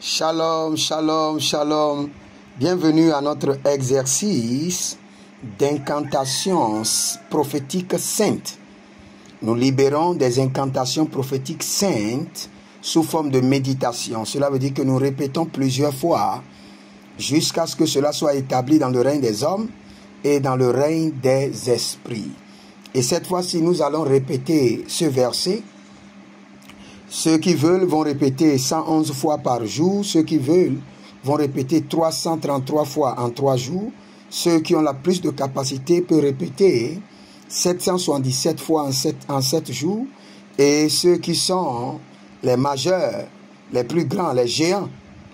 Shalom, shalom, shalom. Bienvenue à notre exercice d'incantations prophétiques saintes. Nous libérons des incantations prophétiques saintes sous forme de méditation. Cela veut dire que nous répétons plusieurs fois jusqu'à ce que cela soit établi dans le règne des hommes et dans le règne des esprits. Et cette fois-ci, nous allons répéter ce verset. Ceux qui veulent vont répéter 111 fois par jour. Ceux qui veulent vont répéter 333 fois en 3 jours. Ceux qui ont la plus de capacité peuvent répéter 777 fois en 7 jours. Et ceux qui sont les majeurs, les plus grands, les géants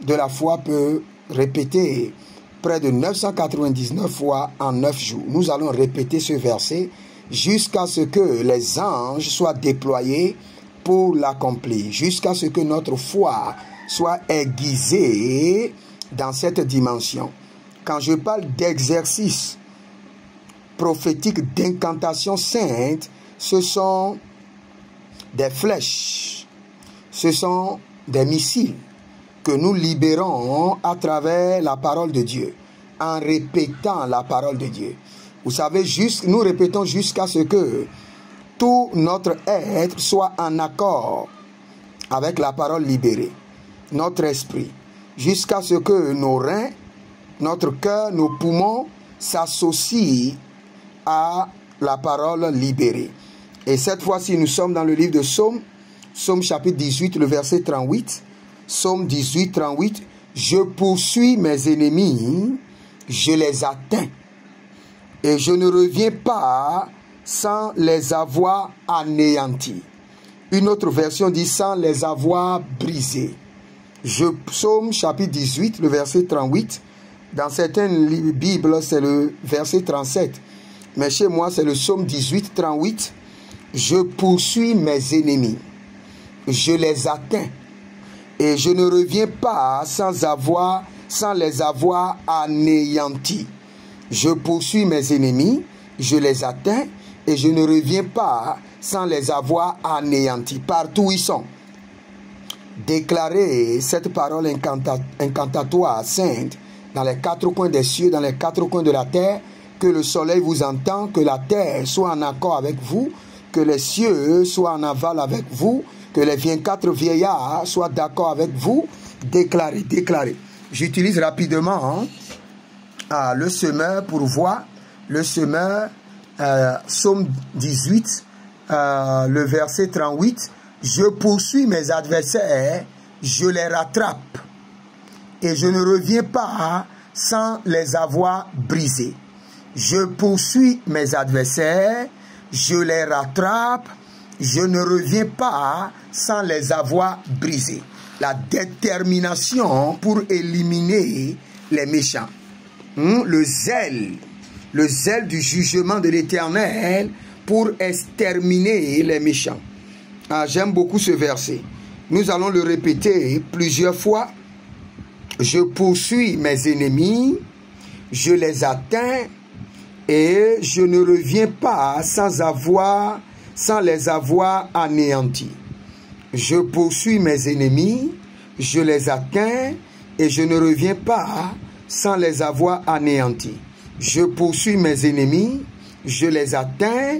de la foi peuvent répéter près de 999 fois en 9 jours. Nous allons répéter ce verset jusqu'à ce que les anges soient déployés pour l'accomplir, jusqu'à ce que notre foi soit aiguisée dans cette dimension. Quand je parle d'exercice prophétique, d'incantation sainte, ce sont des flèches, ce sont des missiles que nous libérons à travers la parole de Dieu, en répétant la parole de Dieu. Vous savez, nous répétons jusqu'à ce que tout notre être soit en accord avec la parole libérée, notre esprit, jusqu'à ce que nos reins, notre cœur, nos poumons s'associent à la parole libérée. Et cette fois-ci, nous sommes dans le livre de Psaume, Psaume chapitre 18, le verset 38. Psaume 18, 38. Je poursuis mes ennemis, je les atteins, et je ne reviens pas sans les avoir anéantis. Une autre version dit sans les avoir brisés. Psaume chapitre 18, le verset 38. Dans certaines Bibles, c'est le verset 37. Mais chez moi, c'est le psaume 18, 38. Je poursuis mes ennemis, je les atteins, et je ne reviens pas sans les avoir anéantis. Je poursuis mes ennemis, je les atteins, et je ne reviens pas sans les avoir anéantis. Partout où ils sont. Déclarez cette parole incantatoire sainte dans les 4 coins des cieux, dans les 4 coins de la terre, que le soleil vous entend, que la terre soit en accord avec vous, que les cieux soient en aval avec vous, que les 24 vieillards soient d'accord avec vous. Déclarez, déclarez. J'utilise rapidement le semeur pour voir. Le semeur, Psaume 18, le verset 38. Je poursuis mes adversaires, je les rattrape, et je ne reviens pas sans les avoir brisés. Je poursuis mes adversaires, je les rattrape, je ne reviens pas sans les avoir brisés. La détermination pour éliminer les méchants. Le zèle du jugement de l'Éternel pour exterminer les méchants. J'aime beaucoup ce verset. Nous allons le répéter plusieurs fois. Je poursuis mes ennemis, je les atteins, et je ne reviens pas sans les avoir anéantis. Je poursuis mes ennemis, je les atteins, et je ne reviens pas sans les avoir anéantis. Je poursuis mes ennemis, je les atteins,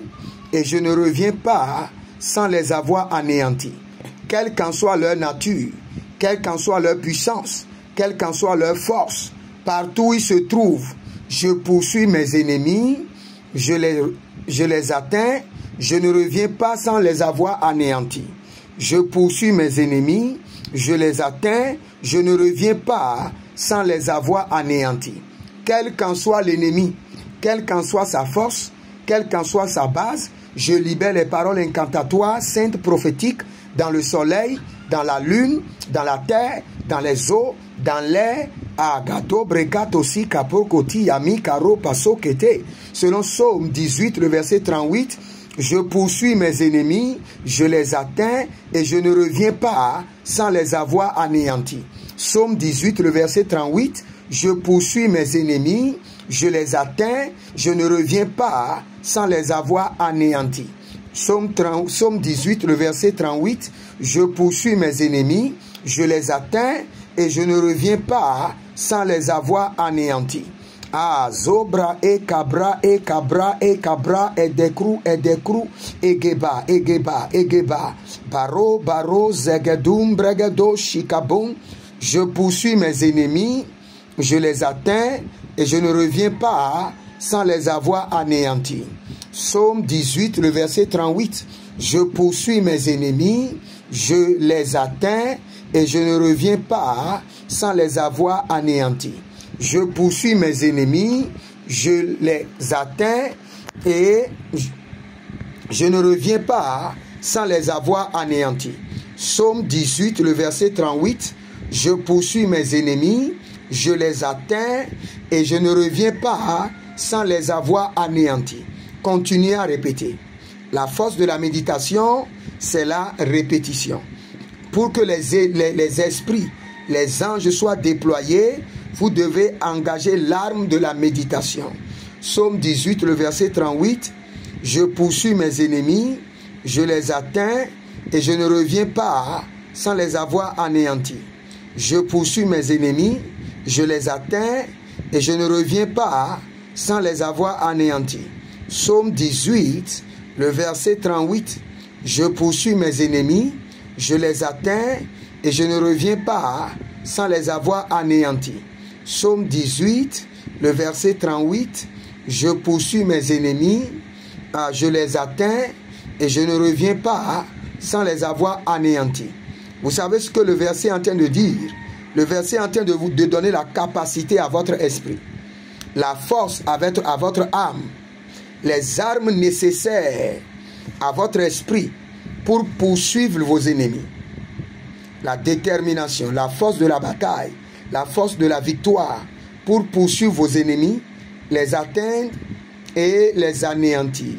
et je ne reviens pas sans les avoir anéantis. Quelle qu'en soit leur nature, quelle qu'en soit leur puissance, quelle qu'en soit leur force, partout où ils se trouvent, je poursuis mes ennemis, je les atteins, je ne reviens pas sans les avoir anéantis. Je poursuis mes ennemis, je les atteins, je ne reviens pas sans les avoir anéantis. Quel qu'en soit l'ennemi, quelle qu'en soit sa force, quelle qu'en soit sa base, je libère les paroles incantatoires, saintes, prophétiques, dans le soleil, dans la lune, dans la terre, dans les eaux, dans l'air, agato, brekato, si, capo, koti, yami, karo, paso, kete. Selon Psaume 18, le verset 38, je poursuis mes ennemis, je les atteins, et je ne reviens pas sans les avoir anéantis. Psaume 18, le verset 38, je poursuis mes ennemis, je les atteins, je ne reviens pas sans les avoir anéantis. Psaume 18, le verset 38, je poursuis mes ennemis, je les atteins, et je ne reviens pas sans les avoir anéantis. Ah, Zobra et Cabra et Cabra et Cabra et Décrou et Décrou et Geba et Geba et Geba. Baro, Baro, Zegedoum, Bregedo, Chikaboum. Je poursuis mes ennemis, je les atteins et je ne reviens pas sans les avoir anéantis. Psaume 18, le verset 38. Je poursuis mes ennemis, je les atteins et je ne reviens pas sans les avoir anéantis. Je poursuis mes ennemis, je les atteins et je ne reviens pas sans les avoir anéantis. Psaume 18, le verset 38. Je poursuis mes ennemis, je les atteins et je ne reviens pas sans les avoir anéantis. Continuez à répéter. La force de la méditation, c'est la répétition. Pour que les esprits, les anges soient déployés, vous devez engager l'arme de la méditation. Psaume 18, le verset 38. Je poursuis mes ennemis, je les atteins et je ne reviens pas sans les avoir anéantis. Je poursuis mes ennemis, je les atteins et je ne reviens pas sans les avoir anéantis. Psaume 18, le verset 38. Je poursuis mes ennemis, je les atteins et je ne reviens pas sans les avoir anéantis. Psaume 18, le verset 38. Je poursuis mes ennemis, je les atteins et je ne reviens pas sans les avoir anéantis. Vous savez ce que le verset est en train de dire? Le verset est en train de vous donner la capacité à votre esprit, la force à votre âme, les armes nécessaires à votre esprit pour poursuivre vos ennemis. La détermination, la force de la bataille, la force de la victoire pour poursuivre vos ennemis, les atteindre et les anéantir.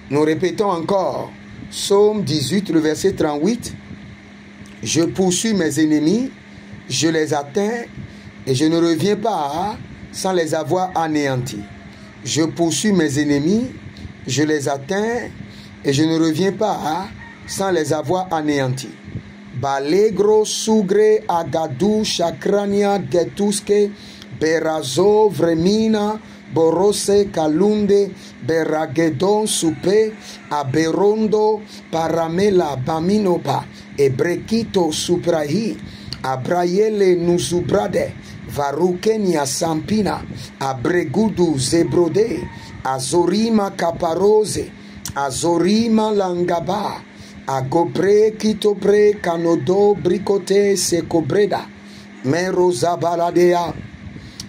Nous répétons encore, Psaume 18, le verset 38. Je poursuis mes ennemis, je les atteins et je ne reviens pas sans les avoir anéantis. Je poursuis mes ennemis, je les atteins et je ne reviens pas sans les avoir anéantis. Balegro sugre agadou chakrania getuske berazo vremina borose kalunde beragedon soupe aberondo paramela baminoba ebrekito suprahi abrayele nuzubrade varukenia sampina abregudu zebrode azorima kaparose azorima langaba agobre kitobre kanodo brikote sekobreda merozabaladea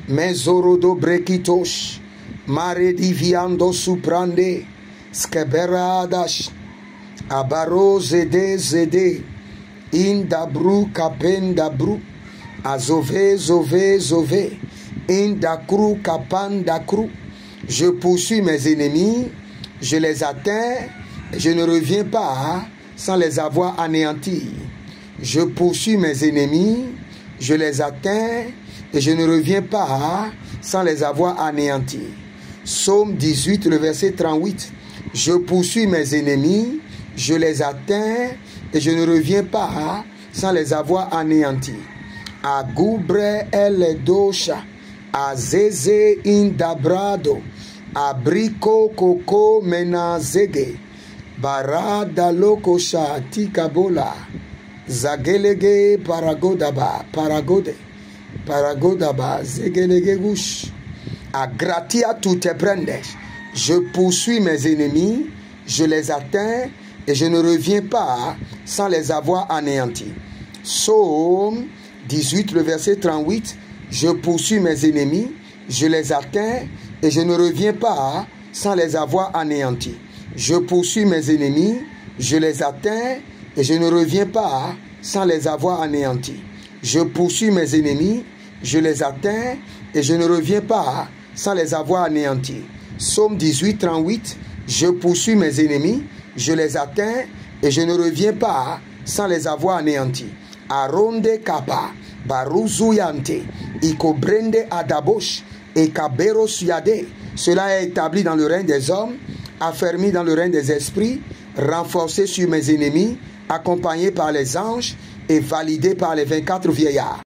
mezorodo brekitosh marediviando suprande skeberadash abaro zede indabru kapendabru azove zove indakru kapandakru. Je poursuis mes ennemis, je les atteins et je ne reviens pas sans les avoir anéantis. Je poursuis mes ennemis, je les atteins et je ne reviens pas sans les avoir anéantis. Psaume 18, le verset 38. Je poursuis mes ennemis, je les atteins et je ne reviens pas sans les avoir anéantis. Agubre el dosha, azeze indabrado, abrico coco menazege, barada lokosha tikabola, zagelege paragodaba, paragodaba, zegelege gush. A gratia tu te prendes. Je poursuis mes ennemis, je les atteins et je ne reviens pas sans les avoir anéantis. Psaume 18, le verset 38. Je poursuis mes ennemis, je les atteins et je ne reviens pas sans les avoir anéantis. Je poursuis mes ennemis, je les atteins et je ne reviens pas sans les avoir anéantis. Je poursuis mes ennemis, je les atteins et je ne reviens pas sans les avoir anéantis. Psaume 18, 38. Je poursuis mes ennemis, je les atteins et je ne reviens pas sans les avoir anéantis. Aronde kapa, baruzuyante, ikobrende adabosh, et kabero suyade. Cela est établi dans le règne des hommes, affermi dans le règne des esprits, renforcé sur mes ennemis, accompagné par les anges et validé par les 24 vieillards.